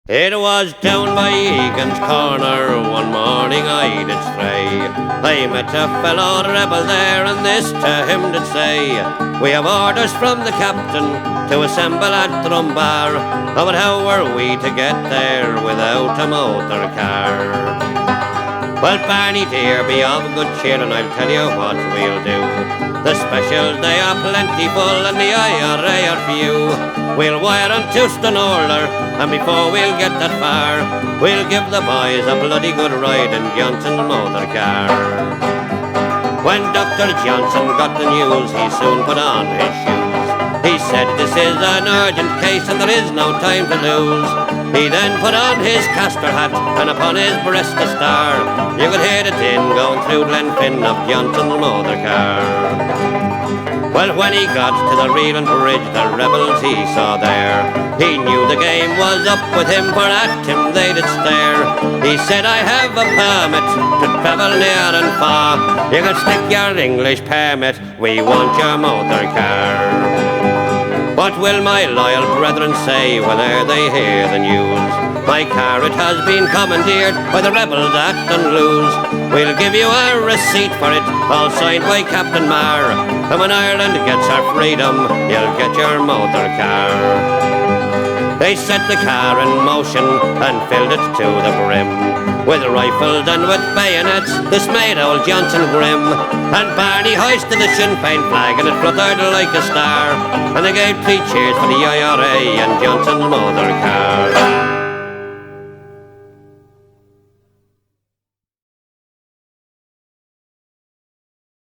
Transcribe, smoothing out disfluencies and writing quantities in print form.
It was down by Egan's Corner, one morning I did stray. I met a fellow rebel there, and this to him did say, "We have orders from the captain to assemble at Drumbar, oh, but how were we to get there without a motor car?" Well, Barney dear, be of good cheer, and I'll tell you what we'll do. The specials, they are plentiful, and the IRA are few. We'll wire on to Stonehorler, and before we'll get that far, we'll give the boys a bloody good ride in Johnson's motor car. When Dr. Johnson got the news, he soon put on his shoes. He said, "This is an urgent case, and there is no time to lose." He then put on his castor hat, and upon his breast a star. You could hear the din going through Glenfin of Johnson's motor car. Well, when he got to the Reeling Bridge, the rebels he saw there, he knew the game was up with him, for at him they did stare. He said, "I have a permit to travel near and far. You can stick your English permit, we want your motor car." What will my loyal brethren say whene'er they hear the news? My car, it has been commandeered by the rebels at Dunluce. We'll give you a receipt for it, all signed by Captain Marr. And when Ireland gets her freedom, you'll get your motor car. They set the car in motion and filled it to the brim. With rifles and with bayonets, this made old Johnson grim. And Barney hoisted the Sinn Féin flag, and it fluttered like a star. And they gave 3 cheers for the IRA and Johnson's motor car.